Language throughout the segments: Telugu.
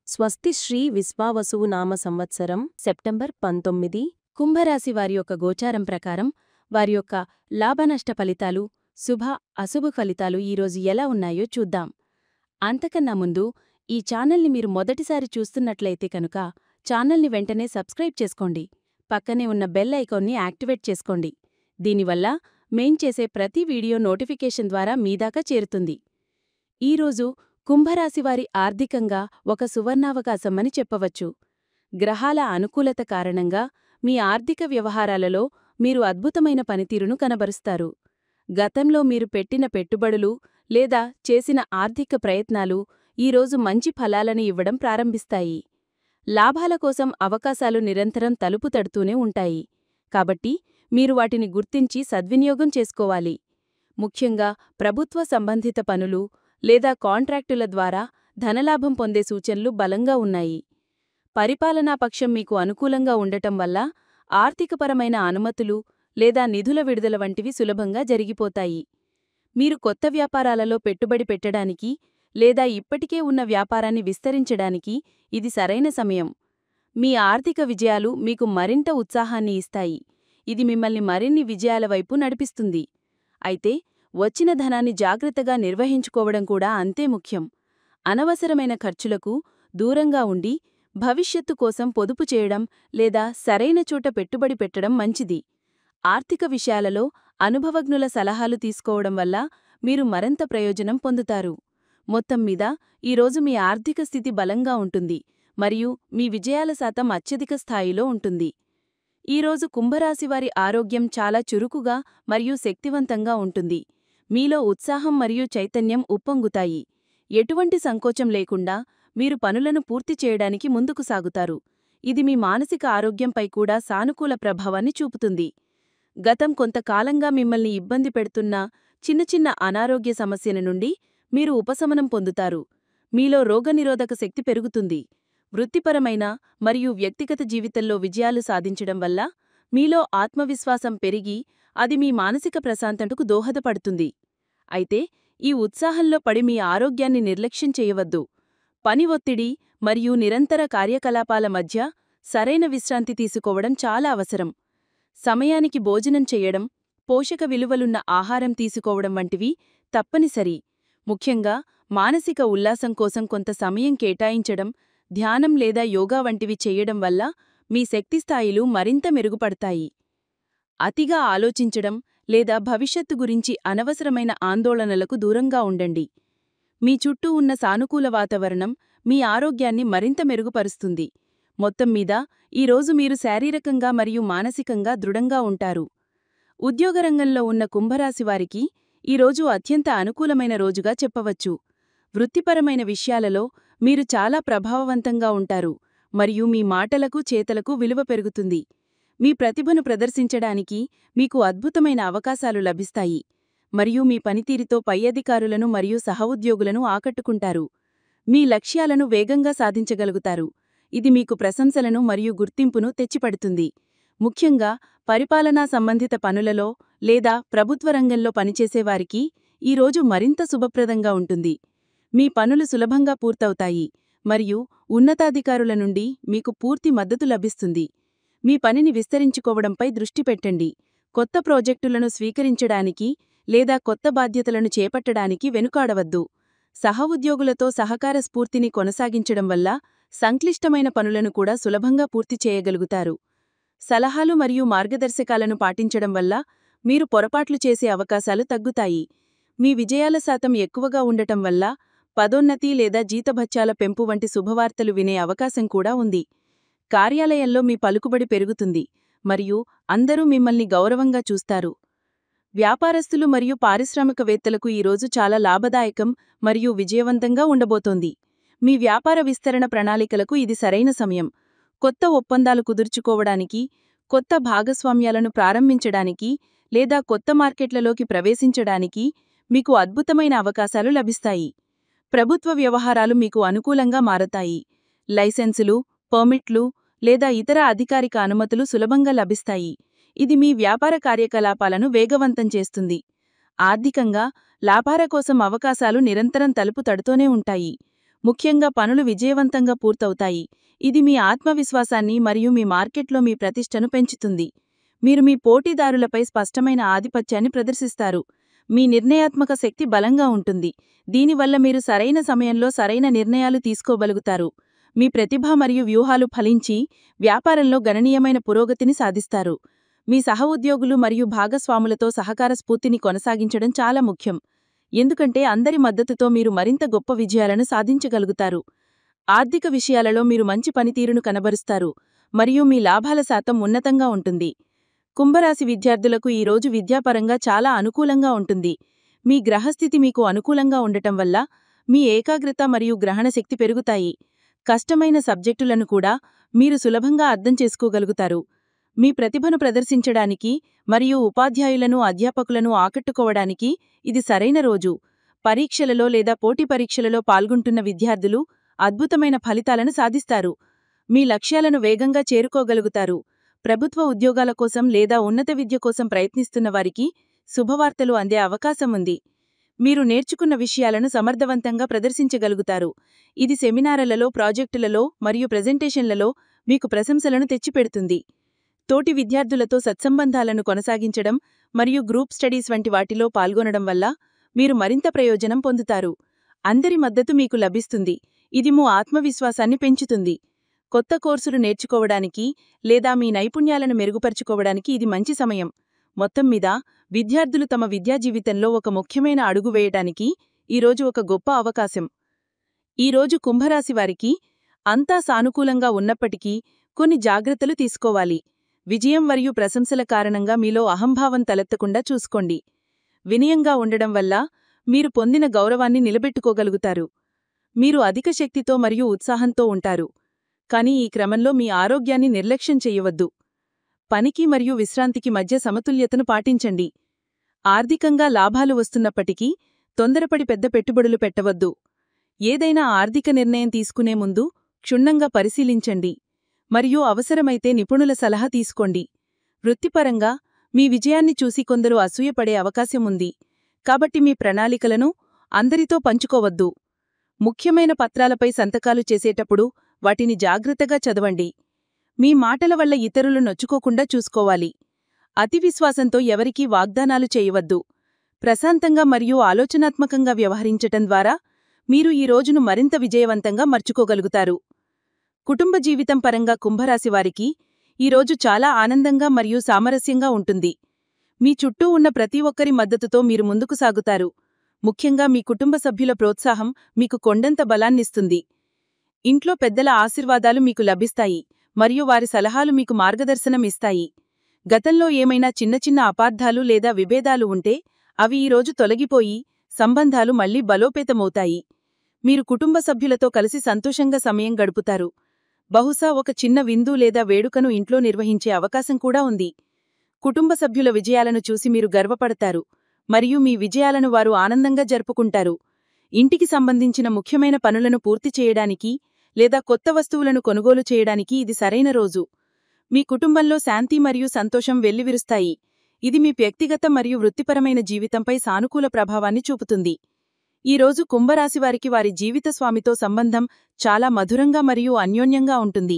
స్వస్తి శ్రీ విశ్వావసువు నామ సంవత్సరం సెప్టెంబర్ 19 కుంభరాశి వారి యొక్క గోచారం ప్రకారం వారి యొక్క లాభనష్ట ఫలితాలు శుభ అశుభ ఫలితాలు ఈరోజు ఎలా ఉన్నాయో చూద్దాం. అంతకన్నా ముందు ఈ ఛానల్ని మీరు మొదటిసారి చూస్తున్నట్లయితే కనుక ఛానల్ని వెంటనే సబ్స్క్రైబ్ చేసుకోండి. పక్కనే ఉన్న బెల్ ఐకాన్ని యాక్టివేట్ చేసుకోండి. దీనివల్ల మేం చేసే ప్రతి వీడియో నోటిఫికేషన్ ద్వారా మీదాకా చేరుతుంది. ఈరోజు కుంభరాశివారి ఆర్థికంగా ఒక సువర్ణావకాశమని చెప్పవచ్చు. గ్రహాల అనుకూలత కారణంగా మీ ఆర్థిక వ్యవహారాలలో మీరు అద్భుతమైన పనితీరును కనబరుస్తారు. గతంలో మీరు పెట్టిన పెట్టుబడులు లేదా చేసిన ఆర్థిక ప్రయత్నాలు ఈరోజు మంచి ఫలాలను ఇవ్వడం ప్రారంభిస్తాయి. లాభాల కోసం అవకాశాలు నిరంతరం తలుపు తడుతూనే ఉంటాయి. కాబట్టి మీరు వాటిని గుర్తించి సద్వినియోగం చేసుకోవాలి. ముఖ్యంగా ప్రభుత్వ సంబంధిత పనులు లేదా కాంట్రాక్టుల ద్వారా ధనలాభం పొందే సూచనలు బలంగా ఉన్నాయి. పరిపాలనాపక్షం మీకు అనుకూలంగా ఉండటం వల్ల ఆర్థికపరమైన అనుమతులు లేదా నిధుల విడుదల వంటివి సులభంగా జరిగిపోతాయి. మీరు కొత్త వ్యాపారాలలో పెట్టుబడి పెట్టడానికి లేదా ఇప్పటికే ఉన్న వ్యాపారాన్ని విస్తరించడానికి ఇది సరైన సమయం. మీ ఆర్థిక విజయాలు మీకు మరింత ఉత్సాహాన్ని ఇస్తాయి. ఇది మిమ్మల్ని మరిన్ని విజయాల వైపు నడిపిస్తుంది. అయితే వచ్చిన ధనాన్ని జాగ్రత్తగా నిర్వహించుకోవడం కూడా అంతే ముఖ్యం. అనవసరమైన ఖర్చులకు దూరంగా ఉండి భవిష్యత్తు కోసం పొదుపు చేయడం లేదా సరైన చోట పెట్టుబడి పెట్టడం మంచిది. ఆర్థిక విషయాలలో అనుభవజ్ఞుల సలహాలు తీసుకోవడం వల్ల మీరు మరింత ప్రయోజనం పొందుతారు. మొత్తం మీద ఈరోజు మీ ఆర్థిక స్థితి బలంగా ఉంటుంది మరియు మీ విజయాల శాతం అత్యధిక స్థాయిలో ఉంటుంది. ఈరోజు కుంభరాశివారి ఆరోగ్యం చాలా చురుకుగా మరియు శక్తివంతంగా ఉంటుంది. మీలో ఉత్సాహం మరియు చైతన్యం ఉప్పొంగుతాయి. ఎటువంటి సంకోచం లేకుండా మీరు పనులను పూర్తి చేయడానికి ముందుకు సాగుతారు. ఇది మీ మానసిక ఆరోగ్యంపై కూడా సానుకూల ప్రభావాన్ని చూపుతుంది. గతం కొంతకాలంగా మిమ్మల్ని ఇబ్బంది పెడుతున్న చిన్న చిన్న అనారోగ్య సమస్యల నుండి మీరు ఉపశమనం పొందుతారు. మీలో రోగనిరోధక శక్తి పెరుగుతుంది. వృత్తిపరమైన మరియు వ్యక్తిగత జీవితంలో విజయాలు సాధించడం వల్ల మీలో ఆత్మవిశ్వాసం పెరిగి అది మీ మానసిక ప్రశాంతతకు దోహదపడుతుంది. అయితే ఈ ఉత్సాహంలో పడి మీ ఆరోగ్యాన్ని నిర్లక్ష్యం చేయవద్దు. పని ఒత్తిడి మరియు నిరంతర కార్యకలాపాల మధ్య సరైన విశ్రాంతి తీసుకోవడం చాలా అవసరం. సమయానికి భోజనం చేయడం, పోషక విలువలున్న ఆహారం తీసుకోవడం వంటివి తప్పనిసరి. ముఖ్యంగా మానసిక ఉల్లాసం కోసం కొంత సమయం కేటాయించడం, ధ్యానం లేదా యోగా వంటివి చెయ్యడం వల్ల మీ శక్తిస్థాయిలు మరింత మెరుగుపడతాయి. అతిగా ఆలోచించడం లేదా భవిష్యత్తు గురించి అనవసరమైన ఆందోళనలకు దూరంగా ఉండండి. మీ చుట్టూ ఉన్న సానుకూల వాతావరణం మీ ఆరోగ్యాన్ని మరింత మెరుగుపరుస్తుంది. మొత్తం మీద ఈరోజు మీరు శారీరకంగా మరియు మానసికంగా దృఢంగా ఉంటారు. ఉద్యోగరంగంలో ఉన్న కుంభరాశివారికి ఈరోజు అత్యంత అనుకూలమైన రోజుగా చెప్పవచ్చు. వృత్తిపరమైన విషయాలలో మీరు చాలా ప్రభావవంతంగా ఉంటారు మరియు మీ మాటలకు చేతలకు విలువ పెరుగుతుంది. మీ ప్రతిభను ప్రదర్శించడానికి మీకు అద్భుతమైన అవకాశాలు లభిస్తాయి మరియు మీ పనితీరుతో పై అధికారులను మరియు సహోద్యోగులను ఆకట్టుకుంటారు. మీ లక్ష్యాలను వేగంగా సాధించగలుగుతారు. ఇది మీకు ప్రశంసలను మరియు గుర్తింపును తెచ్చిపెడుతుంది. ముఖ్యంగా పరిపాలనా సంబంధిత పనులలో లేదా ప్రభుత్వ రంగంలో పనిచేసేవారికి ఈరోజు మరింత శుభప్రదంగా ఉంటుంది. మీ పనులు సులభంగా పూర్తవుతాయి మరియు ఉన్నతాధికారుల నుండి మీకు పూర్తి మద్దతు లభిస్తుంది. మీ పనిని విస్తరించుకోవడంపై దృష్టి పెట్టండి. కొత్త ప్రాజెక్టులను స్వీకరించడానికి లేదా కొత్త బాధ్యతలను చేపట్టడానికి వెనుకాడవద్దు. సహోద్యోగులతో సహకార స్ఫూర్తిని కొనసాగించడం వల్ల సంక్లిష్టమైన పనులను కూడా సులభంగా పూర్తి చేయగలుగుతారు. సలహాలు మరియు మార్గదర్శకాలను పాటించడం వల్ల మీరు పొరపాట్లు చేసే అవకాశాలు తగ్గుతాయి. మీ విజయాల శాతం ఎక్కువగా ఉండటం వల్ల పదోన్నతి లేదా జీతభత్యాల పెంపు వంటి శుభవార్తలు వినే అవకాశం కూడా ఉంది. కార్యాలయంలో మీ పలుకుబడి పెరుగుతుంది మరియు అందరూ మిమ్మల్ని గౌరవంగా చూస్తారు. వ్యాపారస్తులు మరియు పారిశ్రామికవేత్తలకు ఈరోజు చాలా లాభదాయకం మరియు విజయవంతంగా ఉండబోతోంది. మీ వ్యాపార విస్తరణ ప్రణాళికలకు ఇది సరైన సమయం. కొత్త ఒప్పందాలు కుదుర్చుకోవడానికి, కొత్త భాగస్వామ్యాలను ప్రారంభించడానికి లేదా కొత్త మార్కెట్లలోకి ప్రవేశించడానికి మీకు అద్భుతమైన అవకాశాలు లభిస్తాయి. ప్రభుత్వ వ్యవహారాలు మీకు అనుకూలంగా మారతాయి. లైసెన్సులు, పర్మిట్లు లేదా ఇతర అధికారిక అనుమతులు సులభంగా లభిస్తాయి. ఇది మీ వ్యాపార కార్యకలాపాలను వేగవంతం చేస్తుంది. ఆర్థికంగా లాభాల కోసం అవకాశాలు నిరంతరం తలుపు తడుతూనే ఉంటాయి. ముఖ్యంగా పనులు విజయవంతంగా పూర్తవుతాయి. ఇది మీ ఆత్మవిశ్వాసాన్ని మరియు మీ మార్కెట్లో మీ ప్రతిష్టను పెంచుతుంది. మీరు మీ పోటీదారులపై స్పష్టమైన ఆధిపత్యాన్ని ప్రదర్శిస్తారు. మీ నిర్ణయాత్మక శక్తి బలంగా ఉంటుంది. దీనివల్ల మీరు సరైన సమయంలో సరైన నిర్ణయాలు తీసుకోగలుగుతారు. మీ ప్రతిభ మరియు వ్యూహాలు ఫలించి వ్యాపారంలో గణనీయమైన పురోగతిని సాధిస్తారు. మీ సహోద్యోగులు మరియు భాగస్వాములతో సహకార స్ఫూర్తిని కొనసాగించడం చాలా ముఖ్యం. ఎందుకంటే అందరి మద్దతుతో మీరు మరింత గొప్ప విజయాలను సాధించగలుగుతారు. ఆర్థిక విషయాలలో మీరు మంచి పనితీరును కనబరుస్తారు మరియు మీ లాభాల శాతం ఉన్నతంగా ఉంటుంది. కుంభరాశి విద్యార్థులకు ఈ రోజు విద్యాపరంగా చాలా అనుకూలంగా ఉంటుంది. మీ గ్రహస్థితి మీకు అనుకూలంగా ఉండటం వల్ల మీ ఏకాగ్రత మరియు గ్రహణ శక్తి పెరుగుతాయి. కష్టమైన సబ్జెక్టులను కూడా మీరు సులభంగా అర్థం చేసుకోగలుగుతారు. మీ ప్రతిభను ప్రదర్శించడానికి మరియు ఉపాధ్యాయులను అధ్యాపకులను ఆకట్టుకోవడానికి ఇది సరైన రోజు. పరీక్షలలో లేదా పోటీ పరీక్షలలో పాల్గొంటున్న విద్యార్థులు అద్భుతమైన ఫలితాలను సాధిస్తారు. మీ లక్ష్యాలను వేగంగా చేరుకోగలుగుతారు. ప్రభుత్వ ఉద్యోగాల కోసం లేదా ఉన్నత విద్య కోసం ప్రయత్నిస్తున్న వారికి శుభవార్తలు అందే అవకాశం ఉంది. మీరు నేర్చుకున్న విషయాలను సమర్థవంతంగా ప్రదర్శించగలుగుతారు. ఇది సెమినార్లలో, ప్రాజెక్టులలో మరియు ప్రెజెంటేషన్లలో మీకు ప్రశంసలను తెచ్చిపెడుతుంది. తోటి విద్యార్థులతో సత్సంబంధాలను కొనసాగించడం మరియు గ్రూప్ స్టడీస్ వంటి వాటిలో పాల్గొనడం వల్ల మీరు మరింత ప్రయోజనం పొందుతారు. అందరి మద్దతు మీకు లభిస్తుంది. ఇది మీ ఆత్మవిశ్వాసాన్ని పెంచుతుంది. కొత్త కోర్సులు నేర్చుకోవడానికి లేదా మీ నైపుణ్యాలను మెరుగుపరుచుకోవడానికి ఇది మంచి సమయం. మొత్తం మీద విద్యార్థులు తమ విద్యా జీవితంలో ఒక ముఖ్యమైన అడుగు వేయటానికి ఈరోజు ఒక గొప్ప అవకాశం. ఈరోజు కుంభరాశి వారికి అంతా సానుకూలంగా ఉన్నప్పటికీ కొన్ని జాగ్రత్తలు తీసుకోవాలి. విజయం మరియు ప్రశంసల కారణంగా మీలో అహంభావం తలెత్తకుండా చూసుకోండి. వినయంగా ఉండడం వల్ల మీరు పొందిన గౌరవాన్ని నిలబెట్టుకోగలుగుతారు. మీరు అధిక శక్తితో మరియు ఉత్సాహంతో ఉంటారు. కానీ ఈ క్రమంలో మీ ఆరోగ్యాన్ని నిర్లక్ష్యం చెయ్యవద్దు. పనికి మరియు విశ్రాంతికి మధ్య సమతుల్యతను పాటించండి. ఆర్థికంగా లాభాలు వస్తున్నప్పటికీ తొందరపడి పెద్ద పెట్టుబడులు పెట్టవద్దు. ఏదైనా ఆర్థిక నిర్ణయం తీసుకునే ముందు క్షుణ్ణంగా పరిశీలించండి మరియు అవసరమైతే నిపుణుల సలహా తీసుకోండి. వృత్తిపరంగా మీ విజయాన్ని చూసి కొందరు అసూయపడే అవకాశం ఉంది. కాబట్టి మీ ప్రణాళికలను అందరితో పంచుకోవద్దు. ముఖ్యమైన పత్రాలపై సంతకాలు చేసేటప్పుడు వాటిని జాగ్రత్తగా చదవండి. మీ మాటల వల్ల ఇతరులు నొచ్చుకోకుండా చూసుకోవాలి. అతి విశ్వాసంతో ఎవరికీ వాగ్దానాలు చేయవద్దు. ప్రశాంతంగా మరియు ఆలోచనాత్మకంగా వ్యవహరించటం ద్వారా మీరు ఈ రోజును మరింత విజయవంతంగా మర్చుకోగలుగుతారు. కుటుంబ జీవితం పరంగా కుంభరాశివారికి ఈరోజు చాలా ఆనందంగా మరియు సామరస్యంగా ఉంటుంది. మీ చుట్టూ ఉన్న ప్రతి ఒక్కరి మద్దతుతో మీరు ముందుకు సాగుతారు. ముఖ్యంగా మీ కుటుంబ సభ్యుల ప్రోత్సాహం మీకు కొండంత బలాన్నిస్తుంది. ఇంట్లో పెద్దల ఆశీర్వాదాలు మీకు లభిస్తాయి మరియు వారి సలహాలు మీకు మార్గదర్శనం ఇస్తాయి. గతంలో ఏమైనా చిన్న చిన్న అపార్థాలు లేదా విభేదాలు ఉంటే అవి ఈరోజు తొలగిపోయి సంబంధాలు మళ్లీ బలోపేతమవుతాయి. మీరు కుటుంబ సభ్యులతో కలిసి సంతోషంగా సమయం గడుపుతారు. బహుశా ఒక చిన్న విందు లేదా వేడుకను ఇంట్లో నిర్వహించే అవకాశం కూడా ఉంది. కుటుంబ సభ్యుల విజయాలను చూసి మీరు గర్వపడతారు మరియు మీ విజయాలను వారు ఆనందంగా జరుపుకుంటారు. ఇంటికి సంబంధించిన ముఖ్యమైన పనులను పూర్తి చేయడానికి లేదా కొత్త వస్తువులను కొనుగోలు చేయడానికి ఇది సరైన రోజు. మీ కుటుంబంలో శాంతి మరియు సంతోషం వెల్లివిరుస్తాయి. ఇది మీ వ్యక్తిగత మరియు వృత్తిపరమైన జీవితంపై సానుకూల ప్రభావాన్ని చూపుతుంది. ఈరోజు కుంభరాశివారికి వారి జీవితస్వామితో సంబంధం చాలా మధురంగా మరియు అన్యోన్యంగా ఉంటుంది.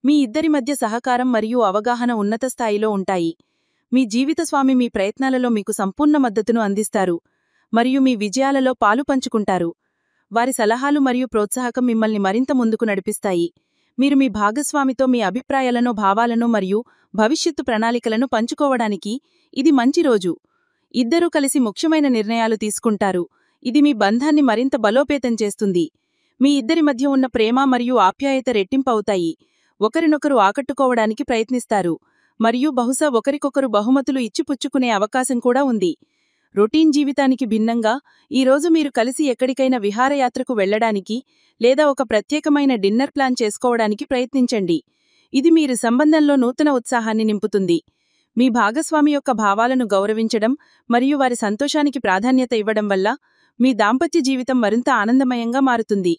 మీ ఇద్దరి మధ్య సహకారం మరియు అవగాహన ఉన్నత స్థాయిలో ఉంటాయి. మీ జీవితస్వామి మీ ప్రయత్నాలలో మీకు సంపూర్ణ మద్దతును అందిస్తారు మరియు మీ విజయాలలో పాలు పంచుకుంటారు. వారి సలహాలు మరియు ప్రోత్సాహకం మిమ్మల్ని మరింత ముందుకు నడిపిస్తాయి. మీరు మీ భాగస్వామితో మీ అభిప్రాయాలను, భావాలను మరియు భవిష్యత్తు ప్రణాళికలను పంచుకోవడానికి ఇది మంచి రోజు. ఇద్దరూ కలిసి ముఖ్యమైన నిర్ణయాలు తీసుకుంటారు. ఇది మీ బంధాన్ని మరింత బలోపేతం చేస్తుంది. మీ ఇద్దరి మధ్య ఉన్న ప్రేమ మరియు ఆప్యాయత రెట్టింపవుతాయి. ఒకరినొకరు ఆకట్టుకోవడానికి ప్రయత్నిస్తారు మరియు బహుశా ఒకరికొకరు బహుమతులు ఇచ్చిపుచ్చుకునే అవకాశం కూడా ఉంది. రొటీన్ జీవితానికి భిన్నంగా ఈరోజు మీరు కలిసి ఎక్కడికైనా విహారయాత్రకు వెళ్లడానికి లేదా ఒక ప్రత్యేకమైన డిన్నర్ ప్లాన్ చేసుకోవడానికి ప్రయత్నించండి. ఇది మీరు సంబంధంలో నూతన ఉత్సాహాన్ని నింపుతుంది. మీ భాగస్వామి యొక్క భావాలను గౌరవించడం మరియు వారి సంతోషానికి ప్రాధాన్యత ఇవ్వడం వల్ల మీ దాంపత్య జీవితం మరింత ఆనందమయంగా మారుతుంది.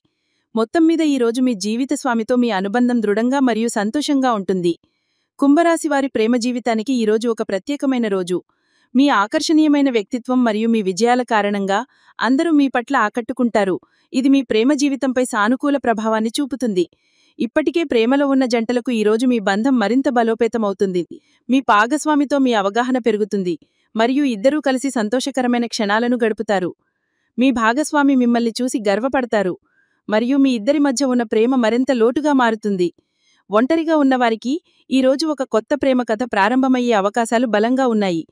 మొత్తం మీద ఈరోజు మీ జీవితస్వామితో మీ అనుబంధం దృఢంగా మరియు సంతోషంగా ఉంటుంది. కుంభరాశివారి ప్రేమ జీవితానికి ఈరోజు ఒక ప్రత్యేకమైన రోజు. మీ ఆకర్షణీయమైన వ్యక్తిత్వం మరియు మీ విజయాల కారణంగా అందరూ మీ పట్ల ఆకట్టుకుంటారు. ఇది మీ ప్రేమ జీవితంపై సానుకూల ప్రభావాన్ని చూపుతుంది. ఇప్పటికే ప్రేమలో ఉన్న జంటలకు ఈరోజు మీ బంధం మరింత బలోపేతమవుతుంది. మీ భాగస్వామితో మీ అవగాహన పెరుగుతుంది మరియు ఇద్దరూ కలిసి సంతోషకరమైన క్షణాలను గడుపుతారు. మీ భాగస్వామి మిమ్మల్ని చూసి గర్వపడతారు మరియు మీ ఇద్దరి మధ్య ఉన్న ప్రేమ మరింత లోతుగా మారుతుంది. ఒంటరిగా ఉన్నవారికి ఈరోజు ఒక కొత్త ప్రేమ కథ ప్రారంభమయ్యే అవకాశాలు బలంగా ఉన్నాయి.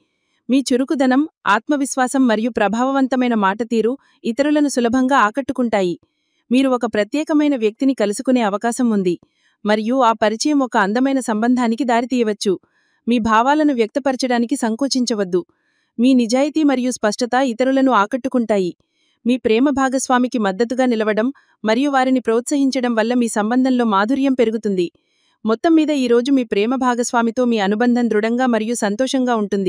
మీ చురుకుదనం, ఆత్మవిశ్వాసం మరియు ప్రభావవంతమైన మాటతీరు ఇతరులను సులభంగా ఆకట్టుకుంటాయి. మీరు ఒక ప్రత్యేకమైన వ్యక్తిని కలుసుకునే అవకాశం ఉంది మరియు ఆ పరిచయం ఒక అందమైన సంబంధానికి దారితీయవచ్చు. మీ భావాలను వ్యక్తపరచడానికి సంకోచించవద్దు. మీ నిజాయితీ మరియు స్పష్టత ఇతరులను ఆకట్టుకుంటాయి. మీ ప్రేమ భాగస్వామికి మద్దతుగా నిలవడం మరియు వారిని ప్రోత్సహించడం వల్ల మీ సంబంధంలో మాధుర్యం పెరుగుతుంది. మొత్తం మీద ఈరోజు మీ ప్రేమ భాగస్వామితో మీ అనుబంధం దృఢంగా మరియు సంతోషంగా ఉంటుంది.